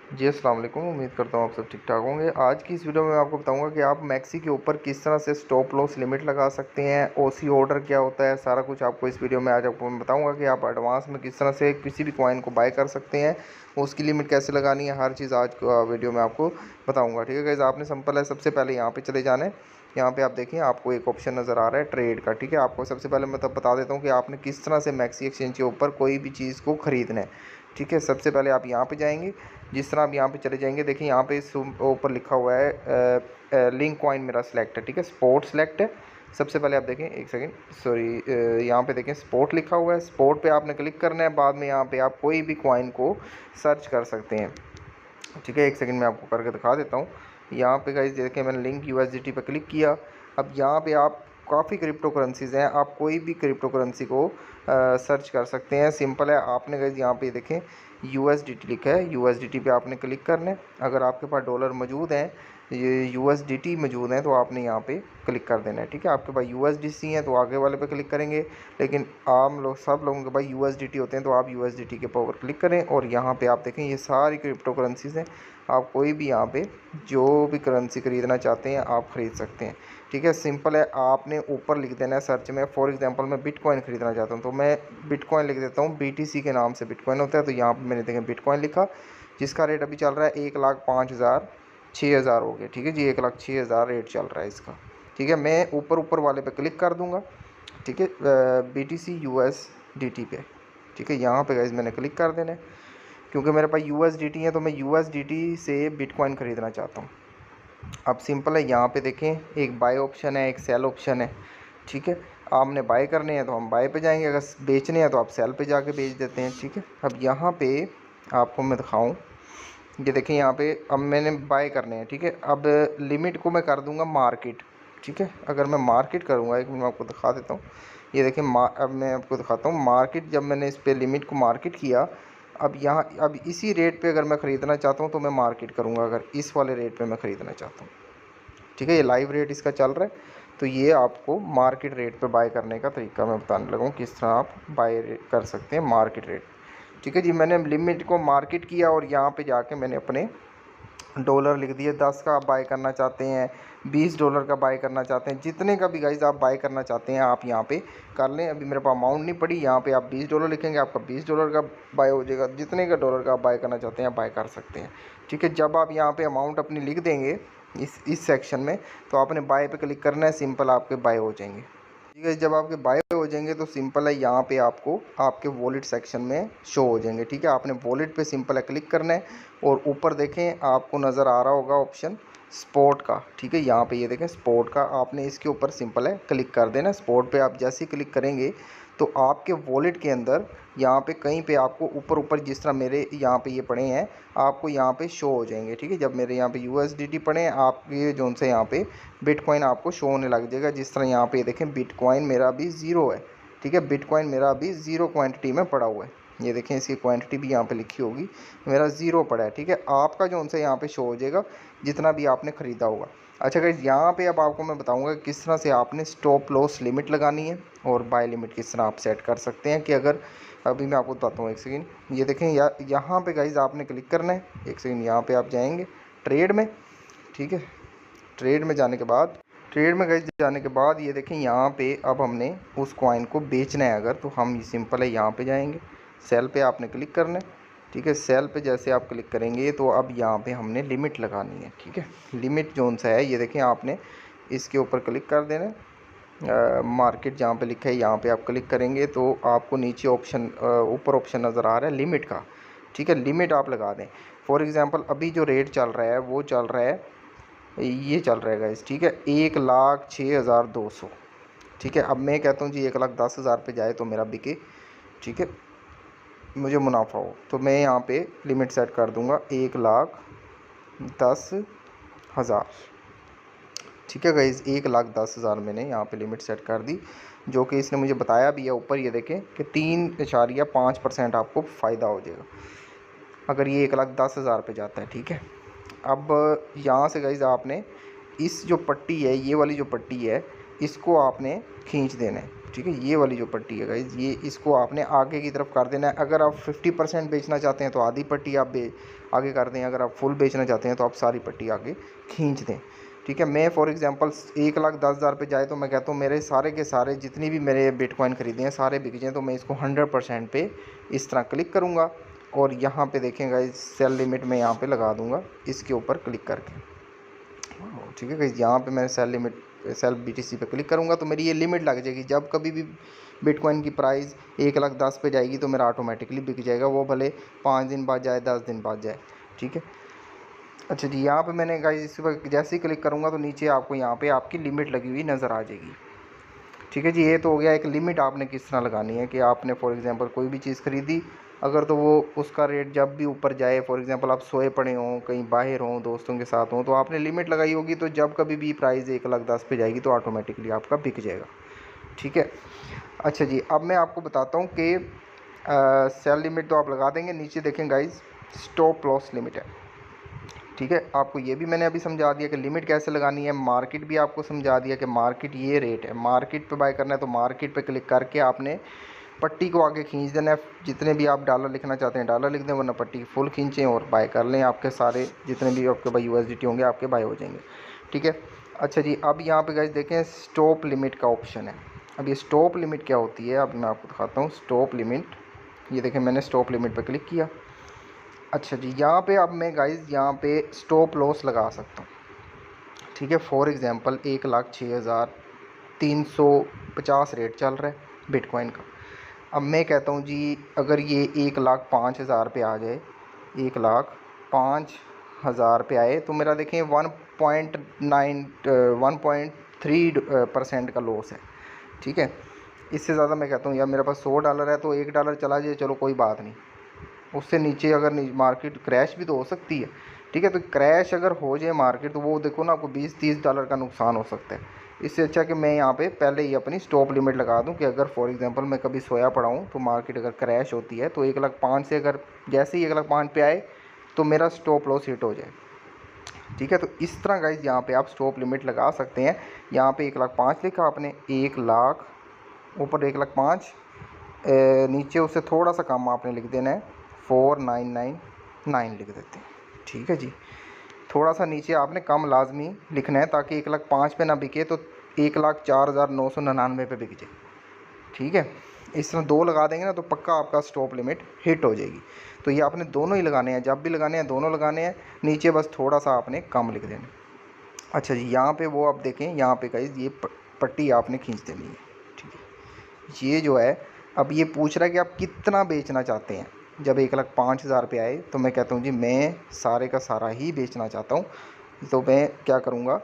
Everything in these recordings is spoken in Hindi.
जी अस्सलाम वालेकुम। उम्मीद करता हूँ आप सब ठीक ठाक होंगे। आज की इस वीडियो में मैं आपको बताऊंगा कि आप मैक्सी के ऊपर किस तरह से स्टॉप लॉस लिमिट लगा सकते हैं, ओसी ऑर्डर क्या होता है, सारा कुछ आपको इस वीडियो में आज आपको मैं बताऊंगा कि आप एडवांस में किस तरह से किसी भी कॉइन को बाय कर सकते हैं, उसकी लिमिट कैसे लगानी है, हर चीज़ आज वीडियो में आपको बताऊँगा। ठीक है गाइस, आपने सिंपल है, सबसे पहले यहाँ पर चले जाना है। यहाँ पे आप देखें, आपको एक ऑप्शन नज़र आ रहा है ट्रेड का। ठीक है, आपको सबसे पहले मैं तब बता देता हूँ कि आपने किस तरह से मैक्सी एक्सचेंज के ऊपर कोई भी चीज़ को ख़रीदना है। ठीक है, सबसे पहले आप यहाँ पे जाएंगे। जिस तरह आप यहाँ पे चले जाएंगे, देखिए यहाँ पे इस ऊपर लिखा हुआ है लिंक कॉइन मेरा सिलेक्ट है। ठीक है, स्पोर्ट सिलेक्ट है। सबसे पहले आप देखें, एक सेकंड, सॉरी, यहाँ पे देखें स्पोर्ट लिखा हुआ है, स्पोर्ट पे आपने क्लिक करना है। बाद में यहाँ पे आप कोई भी कॉइन को सर्च कर सकते हैं। ठीक है, एक सेकंड मैं आपको करके दिखा देता हूँ। यहाँ पे गाइस देखिए, मैंने लिंक यूएसडीटी पे क्लिक किया। अब यहाँ पे आप काफ़ी क्रिप्टो करेंसीज़ हैं, आप कोई भी क्रिप्टो करेंसी को सर्च कर सकते हैं। सिंपल है, आपने गाइस यहाँ पे देखें यूएसडीटी लिखा है, यूएसडीटी पे आपने क्लिक करना है। अगर आपके पास डॉलर मौजूद हैं, ये यूएसडीटी मौजूद हैं, तो आपने यहाँ पे क्लिक कर देना है। ठीक है, आपके पास यूएसडीसी हैं तो आगे वाले पे क्लिक करेंगे, लेकिन आम लोग सब लोगों के पास यूएसडीटी होते हैं तो आप यूएसडीटी के ऊपर क्लिक करें। और यहाँ पे आप देखें, ये सारी क्रिप्टो करेंसीज़ हैं। आप कोई भी यहाँ पे जो भी करेंसी ख़रीदना चाहते हैं आप ख़रीद सकते हैं। ठीक है, सिंपल है, आपने ऊपर लिख देना है सर्च में। फॉर एग्जांपल मैं बिटकॉइन ख़रीदना चाहता हूँ तो मैं बिटकॉइन लिख देता हूँ, बीटीसी के नाम से बिटकॉइन होता है। तो यहाँ पे मैंने देखें बिटकॉइन लिखा, जिसका रेट अभी चल रहा है 1,05,000 हो गया। ठीक है जी, 1,06,000 रेट चल रहा है इसका। ठीक है, मैं ऊपर वाले पे क्लिक कर दूँगा। ठीक है, BTC USDT पे। ठीक है, यहाँ पे गाइस मैंने क्लिक कर देना है, क्योंकि मेरे पास USDT है तो मैं USDT से बिटकॉइन ख़रीदना चाहता हूँ। अब सिंपल है, यहाँ पे देखें एक बाय ऑप्शन है, एक सेल ऑप्शन है। ठीक है, आपने बाय करने हैं तो हम बाय पे जाएंगे, अगर बेचने हैं तो आप सेल पे जाके बेच देते हैं। ठीक है, अब यहाँ पे आपको मैं दिखाऊँ, ये देखें यहाँ पे अब मैंने बाय करने हैं। ठीक है, अब लिमिट को मैं कर दूँगा मार्केट। ठीक है, अगर मैं मार्केट करूँगा, एक मिनट मैं आपको दिखा देता हूँ। ये देखें, अब मैं आपको दिखाता हूँ मार्केट। जब मैंने इस पर लिमिट को मार्केट किया, अब यहाँ अब इसी रेट पे अगर मैं ख़रीदना चाहता हूँ तो मैं मार्केट करूँगा, अगर इस वाले रेट पे मैं ख़रीदना चाहता हूँ। ठीक है, ये लाइव रेट इसका चल रहा है, तो ये आपको मार्केट रेट पे बाय करने का तरीका मैं बताने लगा हूँ, किस तरह आप बाय कर सकते हैं मार्केट रेट। ठीक है जी, मैंने लिमिट को मार्केट किया और यहाँ पे जाके मैंने अपने डॉलर लिख दिए। 10 का आप बाय करना चाहते हैं, $20 का बाय करना चाहते हैं, जितने का भी गाइज आप बाय करना चाहते हैं आप यहाँ पे कर लें। अभी मेरे पास अमाउंट नहीं पड़ी, यहाँ पे आप $20 लिखेंगे, आपका $20 का बाय हो जाएगा। जितने का डॉलर का आप बाय करना चाहते हैं आप बाय कर सकते हैं। ठीक है, जब आप यहाँ पे अमाउंट अपनी लिख देंगे इस सेक्शन में, तो आपने बाय पे क्लिक करना है, सिंपल आपके बाय हो जाएंगे। ठीक है, जब आपके बाय हो जाएंगे तो सिंपल है, यहाँ पे आपको आपके वॉलेट सेक्शन में शो हो जाएंगे। ठीक है, आपने वॉलेट पे सिंपल है क्लिक करना है और ऊपर देखें आपको नज़र आ रहा होगा ऑप्शन स्पोर्ट का। ठीक है, यहाँ पे ये देखें स्पोर्ट का, आपने इसके ऊपर सिंपल है क्लिक कर देना। स्पोर्ट पे आप जैसे ही क्लिक करेंगे तो आपके वॉलेट के अंदर यहाँ पे कहीं पे आपको ऊपर जिस तरह मेरे यहाँ पे ये पड़े हैं, आपको यहाँ पे शो हो जाएंगे। ठीक है, जब मेरे यहाँ पे USDT पड़े हैं, आपके जो से यहाँ पे बिटकॉइन आपको शो होने लग जाएगा। जिस तरह यहाँ पे देखें बिटकॉइन मेरा अभी ज़ीरो है। ठीक है, बिटकॉइन मेरा अभी ज़ीरो क्वांटिटी में पड़ा हुआ है। ये देखें, इसकी क्वांटिटी भी यहाँ पे लिखी होगी, मेरा ज़ीरो पड़ा है। ठीक है, आपका जो से यहाँ पे शो हो जाएगा जितना भी आपने ख़रीदा होगा। अच्छा गाइस, यहाँ पे अब आपको मैं बताऊंगा किस तरह से आपने स्टॉप लॉस लिमिट लगानी है और बाय लिमिट किस तरह आप सेट कर सकते हैं। कि अगर अभी मैं आपको बताता हूँ, एक सेकंड, ये देखें यहाँ पे गाइस आपने क्लिक करना है। एक सेकंड, यहाँ पे आप जाएंगे ट्रेड में। ठीक है, ट्रेड में जाने के बाद ये देखें यहाँ पे अब हमने उस कॉइन को बेचना है अगर, तो हम सिंपल है यहाँ पे जाएंगे, सेल पे आपने क्लिक करना है। ठीक है, सेल पे जैसे आप क्लिक करेंगे तो अब यहाँ पे हमने लिमिट लगानी है। ठीक है, लिमिट जोन सा है, ये देखें आपने इसके ऊपर क्लिक कर देना है। मार्केट जहाँ पे लिखा है यहाँ पे आप क्लिक करेंगे तो आपको नीचे ऑप्शन ऊपर ऑप्शन नज़र आ रहा है लिमिट का। ठीक है, लिमिट आप लगा दें। फॉर एग्ज़ाम्पल अभी जो रेट चल रहा है वो चल रहा है, ये चल रहा है गाइस। ठीक है, 1,06,200। ठीक है, अब मैं कहता हूँ जी 1,10,000 पे जाए तो मेरा बिके। ठीक है, मुझे मुनाफा हो, तो मैं यहाँ पे लिमिट सेट कर दूँगा 1,10,000। ठीक है गाइस, 1,10,000 मैंने यहाँ पे लिमिट सेट कर दी, जो कि इसने मुझे बताया भी है ऊपर। ये देखें कि 3.5% आपको फ़ायदा हो जाएगा अगर ये 1,10,000 पे जाता है। ठीक है, अब यहाँ से गाइस आपने इस जो पट्टी है, ये वाली जो पट्टी है, इसको आपने खींच देना है। ठीक है, ये वाली जो पट्टी है गाइज, ये इसको आपने आगे की तरफ कर देना है। अगर आप 50% बेचना चाहते हैं तो आधी पट्टी आप आगे कर दें, अगर आप फुल बेचना चाहते हैं तो आप सारी पट्टी आगे खींच दें। ठीक है, मैं फॉर एग्जांपल 1,10,000 पे जाए तो मैं कहता हूँ मेरे सारे के सारे जितनी भी मेरे बिटकॉइन खरीदे हैं सारे बिक जाएँ, तो मैं इसको 100% पे इस तरह क्लिक करूँगा और यहाँ पे देखें गाइज सेल लिमिट मैं यहाँ पे लगा दूँगा इसके ऊपर क्लिक करके। ठीक है गाइज, यहाँ पे मैं सेल BTC पे क्लिक करूँगा तो मेरी ये लिमिट लग जाएगी। जब कभी भी बिटकॉइन की प्राइस 1,10,000 पे जाएगी तो मेरा ऑटोमेटिकली बिक जाएगा, वो भले 5 दिन बाद जाए 10 दिन बाद जाए। ठीक है, अच्छा जी, यहाँ पे मैंने गाइज इस पर जैसे ही क्लिक करूँगा तो नीचे आपको यहाँ पे आपकी लिमिट लगी हुई नज़र आ जाएगी। ठीक है जी, ये तो हो गया एक लिमिट आपने किस तरह लगानी है कि आपने फॉर एग्जांपल कोई भी चीज़ खरीदी, अगर तो वो उसका रेट जब भी ऊपर जाए, फॉर एग्जांपल आप सोए पड़े हों, कहीं बाहर हों, दोस्तों के साथ हों, तो आपने लिमिट लगाई होगी, तो जब कभी भी प्राइस 1,10,000 पे जाएगी तो ऑटोमेटिकली आपका बिक जाएगा। ठीक है, अच्छा जी, अब मैं आपको बताता हूँ कि सेल लिमिट तो आप लगा देंगे, नीचे देखें गाइज स्टॉप लॉस लिमिट है। ठीक है, आपको ये भी मैंने अभी समझा दिया कि लिमिट कैसे लगानी है, मार्केट भी आपको समझा दिया कि मार्केट ये रेट है, मार्केट पे बाय करना है तो मार्केट पे क्लिक करके आपने पट्टी को आगे खींच देना है। जितने भी आप डॉलर लिखना चाहते हैं डॉलर लिख दें, वरना पट्टी फुल खींचें और बाय कर लें, आपके सारे जितने भी आपके भाई USDT होंगे आपके बाय हो जाएंगे। ठीक है, अच्छा जी, अब यहाँ पे गाइस देखें स्टॉप लिमिट का ऑप्शन है। अब ये स्टॉप लिमिट क्या होती है, अब मैं आपको दिखाता हूँ स्टॉप लिमिट। ये देखें मैंने स्टॉप लिमिट पर क्लिक किया। अच्छा जी, यहाँ पे अब मैं गाइस यहाँ पे स्टॉप लॉस लगा सकता हूँ। ठीक है, फॉर एग्ज़ाम्पल 1,06,350 रेट चल रहा है बिटकॉइन का। अब मैं कहता हूँ जी अगर ये 1,05,000 पे आ जाए, 1,05,000 पे आए तो मेरा देखें 1.3% का लॉस है। ठीक है, इससे ज़्यादा मैं कहता हूँ यार मेरे पास $100 है तो $1 चला जाए चलो कोई बात नहीं, उससे नीचे अगर मार्केट क्रैश भी तो हो सकती है। ठीक है, तो क्रैश अगर हो जाए मार्केट तो वो देखो ना आपको $20-30 का नुकसान हो सकता है। इससे अच्छा कि मैं यहाँ पे पहले ही अपनी स्टॉप लिमिट लगा दूँ कि अगर फॉर एग्जांपल मैं कभी सोया पड़ा हूँ तो मार्केट अगर क्रैश होती है तो 1,05,000 से अगर जैसे ही 1,05,000 पे आए तो मेरा स्टॉप लॉस हिट हो जाए। ठीक है, तो इस तरह गाइज यहाँ पे आप स्टॉप लिमिट लगा सकते हैं। यहाँ पे 1,05,000 लिखा आपने, 1,00,000 ऊपर 1,05,000 नीचे उससे थोड़ा सा कम आपने लिख देना है 4,999 लिख देते हैं। ठीक है जी, थोड़ा सा नीचे आपने कम लाजमी लिखना है ताकि 1,05,000 पे ना बिके तो 1,04,999 पे बिक जाए। ठीक है, इस तरह दो लगा देंगे ना तो पक्का आपका स्टॉप लिमिट हिट हो जाएगी। तो ये आपने दोनों ही लगाने हैं, जब भी लगाने हैं दोनों लगाने हैं, नीचे बस थोड़ा सा आपने कम लिख देना। अच्छा जी, यहाँ पे वो आप देखें यहाँ पे गाइस ये पट्टी आपने खींच देनी है। ठीक है, ये जो है अब ये पूछ रहा है कि आप कितना बेचना चाहते हैं। जब 1,05,000 पे आए तो मैं कहता हूँ जी मैं सारे का सारा ही बेचना चाहता हूँ, तो मैं क्या करूँगा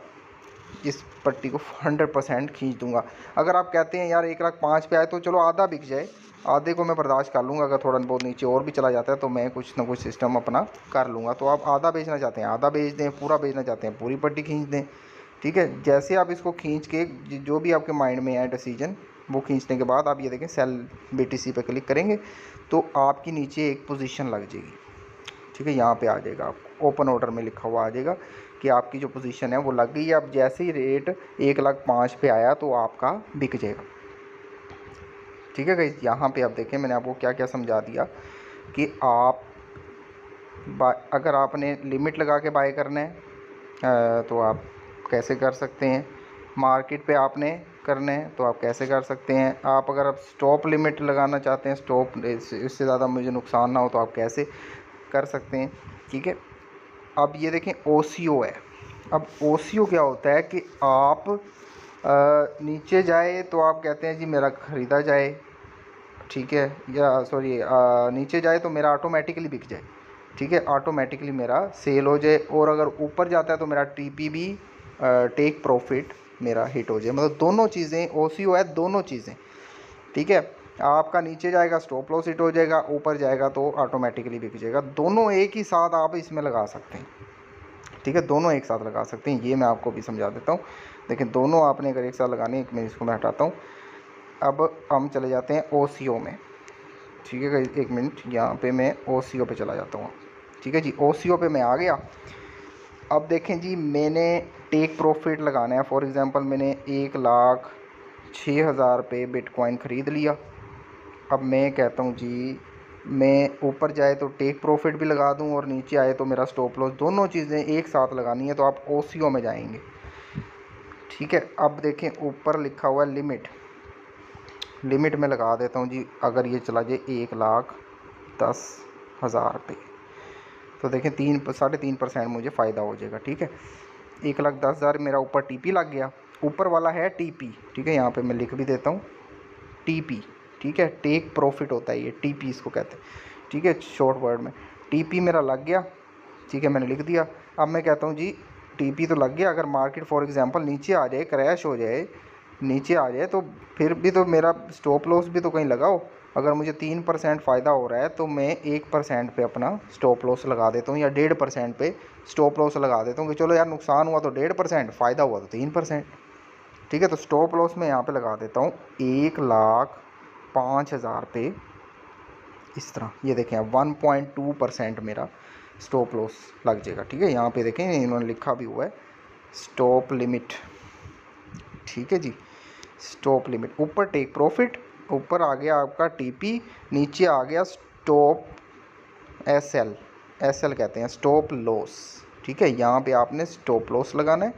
इस पट्टी को 100% खींच दूँगा। अगर आप कहते हैं यार 1,05,000 पे आए तो चलो आधा बिक जाए, आधे को मैं बर्दाश्त कर लूँगा, अगर थोड़ा बहुत नीचे और भी चला जाता है तो मैं कुछ ना कुछ सिस्टम अपना कर लूँगा। तो आप आधा बेचना चाहते हैं आधा बेच दें, पूरा बेचना चाहते हैं पूरी पट्टी खींच दें। ठीक है, जैसे आप इसको खींच के जो भी आपके माइंड में है डिसीजन वो खींचने के बाद आप ये देखें सेल BTC पे क्लिक करेंगे तो आपकी नीचे एक पोजीशन लग जाएगी। ठीक है, यहाँ पे आ जाएगा आपको ओपन ऑर्डर में लिखा हुआ आ जाएगा कि आपकी जो पोजीशन है वो लग गई है। अब जैसे ही रेट 1,05,000 पे आया तो आपका बिक जाएगा। ठीक है गाइस, यहाँ पे आप देखें मैंने आपको क्या क्या समझा दिया कि आप अगर आपने लिमिट लगा के बाय करना है तो आप कैसे कर सकते हैं, मार्केट पे आपने करना है तो आप कैसे कर सकते हैं, आप अगर आप स्टॉप लिमिट लगाना चाहते हैं स्टॉप इससे ज़्यादा मुझे नुकसान ना हो तो आप कैसे कर सकते हैं। ठीक है, अब ये देखें OCO है। अब OCO क्या होता है कि आप नीचे जाए तो आप कहते हैं जी मेरा ख़रीदा जाए, ठीक है, या सॉरी नीचे जाए तो मेरा ऑटोमेटिकली बिक जाए। ठीक है, ऑटोमेटिकली मेरा सेल हो जाए, और अगर ऊपर जाता है तो मेरा TPB टेक प्रॉफिट मेरा हिट हो जाए। मतलब दोनों चीज़ें OCO है, दोनों चीज़ें। ठीक है, आपका नीचे जाएगा स्टॉप लॉस हिट हो जाएगा, ऊपर जाएगा तो ऑटोमेटिकली बिक जाएगा। दोनों एक ही साथ आप इसमें लगा सकते हैं। ठीक है, दोनों एक साथ लगा सकते हैं, ये मैं आपको भी समझा देता हूँ। लेकिन दोनों आपने अगर एक साथ लगानी है, मैं इसको मैं हटाता हूँ। अब हम चले जाते हैं OCO में। ठीक है, एक मिनट, यहाँ पे मैं OCO पे चला जाता हूँ। ठीक है जी, OCO पे मैं आ गया। अब देखें जी मैंने टेक प्रॉफिट लगाना है, फॉर एग्ज़ाम्पल मैंने 1,04,000 6000 पे बिटकॉइन ख़रीद लिया। अब मैं कहता हूँ जी मैं ऊपर जाए तो टेक प्रॉफिट भी लगा दूँ और नीचे आए तो मेरा स्टॉप लॉस, दोनों चीज़ें एक साथ लगानी है। तो आप ओसीओ में जाएंगे, ठीक है। अब देखें ऊपर लिखा हुआ है लिमिट, लिमिट में लगा देता हूँ जी। अगर ये चला जाए 1,10,000 पे तो देखें 3.5% मुझे फ़ायदा हो जाएगा, ठीक है। 1,10,000 मेरा ऊपर टीपी लग गया, ऊपर वाला है टीपी, ठीक है। यहाँ पे मैं लिख भी देता हूँ टीपी, ठीक है। टेक प्रॉफिट होता है ये, टीपी इसको कहते हैं, ठीक है, शॉर्ट वर्ड में। टीपी मेरा लग गया, ठीक है, मैंने लिख दिया। अब मैं कहता हूँ जी टीपी तो लग गया, अगर मार्केट फॉर एग्जांपल नीचे आ जाए, क्रैश हो जाए, नीचे आ जाए, तो फिर भी तो मेरा स्टॉप लॉस भी तो कहीं लगाओ। अगर मुझे 3% फ़ायदा हो रहा है तो मैं 1% पे अपना स्टॉप लॉस लगा देता हूँ, या 1.5% पे स्टॉप लॉस लगा देता हूँ कि चलो यार नुकसान हुआ तो 1.5%, फ़ायदा हुआ तो 3%, ठीक है। तो स्टॉप लॉस में यहाँ पे लगा देता हूँ 1,05,000 पे, इस तरह। ये देखें 1.2% मेरा स्टॉप लॉस लग जाएगा, ठीक है। यहाँ पे देखें इन्होंने लिखा भी हुआ है स्टॉप लिमिट, ठीक है जी। स्टॉप लिमिट, ऊपर टेक प्रॉफिट, ऊपर आ गया आपका टीपी, नीचे आ गया स्टॉप एसएल, एसएल कहते हैं स्टॉप लॉस, ठीक है। यहाँ पे आपने स्टॉप लॉस लगाना है,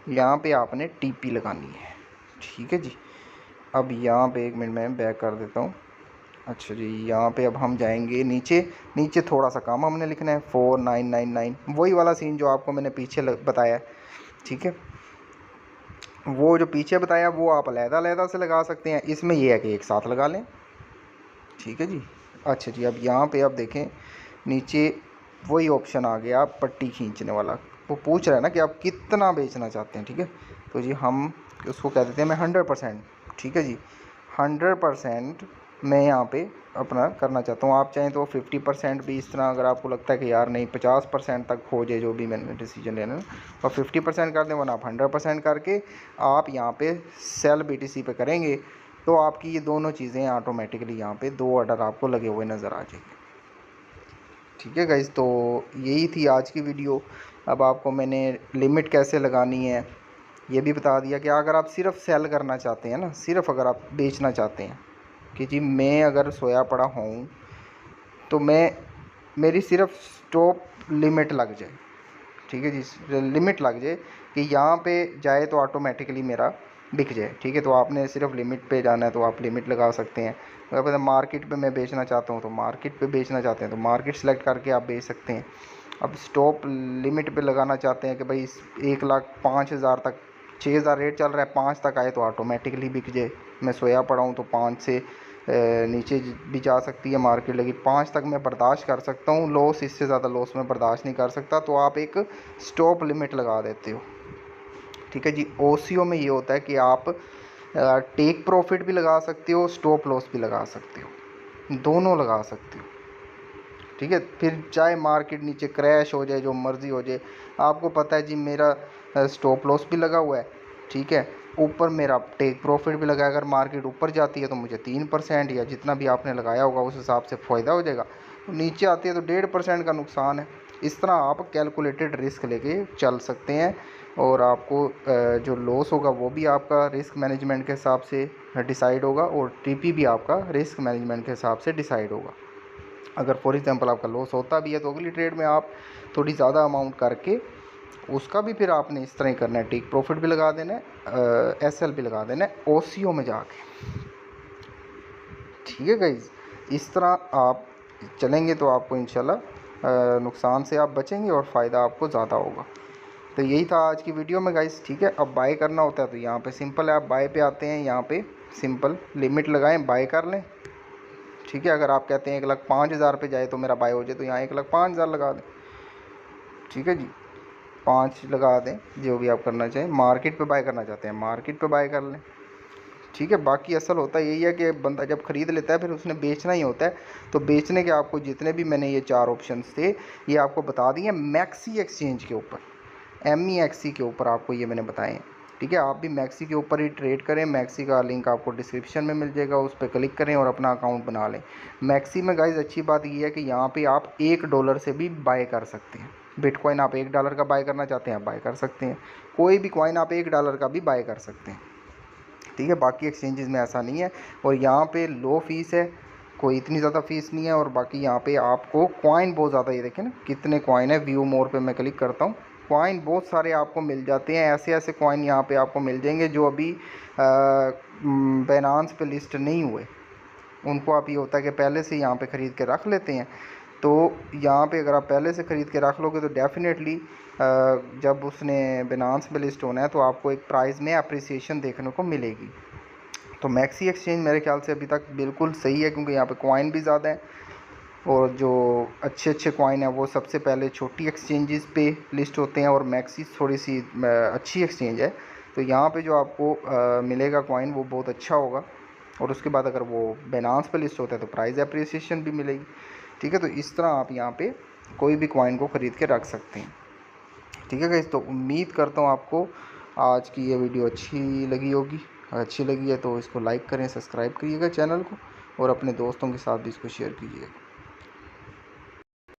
यहाँ पे आपने टीपी लगानी है, ठीक है जी। अब यहाँ पे 1 मिनट में बैक कर देता हूँ। अच्छा जी, यहाँ पे अब हम जाएंगे नीचे, नीचे थोड़ा सा काम हमने लिखना है 4999, वही वाला सीन जो आपको मैंने पीछे बताया, ठीक है। वो जो पीछे बताया वो आप अलग-अलग से लगा सकते हैं, इसमें ये है कि एक साथ लगा लें, ठीक है जी। अच्छा जी, अब यहाँ पे आप देखें नीचे वही ऑप्शन आ गया पट्टी खींचने वाला, वो पूछ रहा है ना कि आप कितना बेचना चाहते हैं, ठीक है। तो जी हम उसको कह देते हैं मैं 100%, ठीक है जी। 100% मैं यहाँ पे अपना करना चाहता हूँ। आप चाहें तो 50% भी, इस तरह अगर आपको लगता है कि यार नहीं 50% तक हो जाए जो भी मैंने डिसीजन लेना है, और 50% कर दें, वरना आप 100% करके आप यहाँ पे सेल बीटीसी पे करेंगे तो आपकी ये दोनों चीज़ें ऑटोमेटिकली यहाँ पे 2 ऑर्डर आपको लगे हुए नज़र आ जाएंगे, ठीक है गाइज़। तो यही थी आज की वीडियो। अब आपको मैंने लिमिट कैसे लगानी है ये भी बता दिया कि अगर आप सिर्फ सेल करना चाहते हैं ना, सिर्फ अगर आप बेचना चाहते हैं कि जी मैं अगर सोया पड़ा हूँ तो मैं, मेरी सिर्फ स्टॉप लिमिट लग जाए, ठीक है जी, लिमिट लग जाए कि यहाँ पे जाए तो ऑटोमेटिकली मेरा बिक जाए, ठीक है। तो आपने सिर्फ लिमिट पे जाना है तो आप लिमिट लगा सकते हैं। अगर मार्केट पे मैं बेचना चाहता हूँ तो मार्केट पे बेचना चाहते हैं तो मार्केट सेलेक्ट करके आप बेच सकते हैं। अब स्टॉप लिमिट पे लगाना चाहते हैं कि भाई 1,05,000 तक, 6,000 रेट चल रहा है, 5 तक आए तो ऑटोमेटिकली बिक जाए। मैं सोया पड़ा हूँ तो 5 से नीचे भी जा सकती है मार्केट, लेकिन 5 तक मैं बर्दाश्त कर सकता हूँ लॉस, इससे ज़्यादा लॉस मैं बर्दाश्त नहीं कर सकता। तो आप एक स्टॉप लिमिट लगा देते हो, ठीक है जी। ओसीओ में ये होता है कि आप टेक प्रॉफिट भी लगा सकते हो, स्टॉप लॉस भी लगा सकते हो, दोनों लगा सकते हो, ठीक है। फिर चाहे मार्केट नीचे क्रैश हो जाए, जो मर्ज़ी हो जाए, आपको पता है जी मेरा स्टॉप लॉस भी लगा हुआ है, ठीक है। ऊपर मेरा टेक प्रॉफिट भी लगा है, अगर मार्केट ऊपर जाती है तो मुझे 3% या जितना भी आपने लगाया होगा उस हिसाब से फ़ायदा हो जाएगा, तो नीचे आती है तो 1.5% का नुकसान है। इस तरह आप कैलकुलेटेड रिस्क लेके चल सकते हैं, और आपको जो लॉस होगा वो भी आपका रिस्क मैनेजमेंट के हिसाब से डिसाइड होगा, और टीपी भी आपका रिस्क मैनेजमेंट के हिसाब से डिसाइड होगा। अगर फॉर एग्जांपल आपका लॉस होता भी है तो अगली ट्रेड में आप थोड़ी ज़्यादा अमाउंट करके उसका भी फिर आपने इस तरह ही करना है, टेक प्रॉफिट भी लगा देना है, एसएल भी लगा देना है ओसीओ में जाके, ठीक है गाइज। इस तरह आप चलेंगे तो आपको इंशाल्लाह नुकसान से आप बचेंगे और फ़ायदा आपको ज़्यादा होगा। तो यही था आज की वीडियो में गाइस, ठीक है। अब बाय करना होता है तो यहाँ पे सिंपल है, आप बाय पे आते हैं, यहाँ पे सिंपल लिमिट लगाएं, बाय कर लें, ठीक है। अगर आप कहते हैं 1,05,000 पे जाए तो मेरा बाय हो जाए, तो यहाँ 1,05,000 लगा दें, ठीक है जी, 5 लगा दें, जो भी आप करना चाहें। मार्केट पे बाय करना चाहते हैं मार्केट पे बाय कर लें, ठीक है। बाकी असल होता यही है कि बंदा जब ख़रीद लेता है फिर उसने बेचना ही होता है, तो बेचने के आपको जितने भी मैंने ये 4 ऑप्शंस थे ये आपको बता दिए मैक्सी एक्सचेंज के ऊपर, MEXC के ऊपर आपको ये मैंने बताए हैं, ठीक है। आप भी मैक्सी के ऊपर ही ट्रेड करें, मैक्सी का लिंक आपको डिस्क्रिप्शन में मिल जाएगा, उस पर क्लिक करें और अपना अकाउंट बना लें। मैक्सी में गाइज अच्छी बात ये है कि यहाँ पे आप $1 से भी बाय कर सकते हैं। बिटकॉइन आप $1 का बाय करना चाहते हैं आप बाय कर सकते हैं, कोई भी कॉइन आप $1 का भी बाय कर सकते हैं, ठीक है, बाकी एक्सचेंजेस में ऐसा नहीं है। और यहाँ पे लो फीस है, कोई इतनी ज़्यादा फीस नहीं है। और बाकी यहाँ पे आपको कॉइन बहुत ज़्यादा, ये देखें ना कितने कॉइन है। व्यू मोर पे मैं क्लिक करता हूँ, कॉइन बहुत सारे आपको मिल जाते हैं। ऐसे ऐसे कॉइन यहाँ पे आपको मिल जाएंगे जो अभी बाइनेंस पे लिस्ट नहीं हुए। उनको आप, ये होता है कि पहले से यहाँ पे ख़रीद के रख लेते हैं। तो यहाँ पे अगर आप पहले से ख़रीद के रख लोगे तो डेफ़िनेटली जब उसने बाइनेंस पे लिस्ट होना है तो आपको एक प्राइस में अप्रिसिएशन देखने को मिलेगी। तो मैक्सी एक्सचेंज मेरे ख्याल से अभी तक बिल्कुल सही है, क्योंकि यहाँ पे कॉइन भी ज़्यादा है और जो अच्छे अच्छे कॉइन है वो सबसे पहले छोटी एक्सचेंजेस पे लिस्ट होते हैं। और मैक्सी थोड़ी सी अच्छी एक्सचेंज है, तो यहाँ पे जो आपको मिलेगा कॉइन वो बहुत अच्छा होगा। और उसके बाद अगर वो बाइनेंस पे लिस्ट होता है तो प्राइस अप्रिसिएशन भी मिलेगी। ठीक है, तो इस तरह आप यहाँ पे कोई भी कॉइन को ख़रीद के रख सकते हैं। ठीक है गाइस, तो उम्मीद करता हूँ आपको आज की ये वीडियो अच्छी लगी होगी। अगर अच्छी लगी है तो इसको लाइक करें, सब्सक्राइब करिएगा चैनल को, और अपने दोस्तों के साथ भी इसको शेयर कीजिएगा।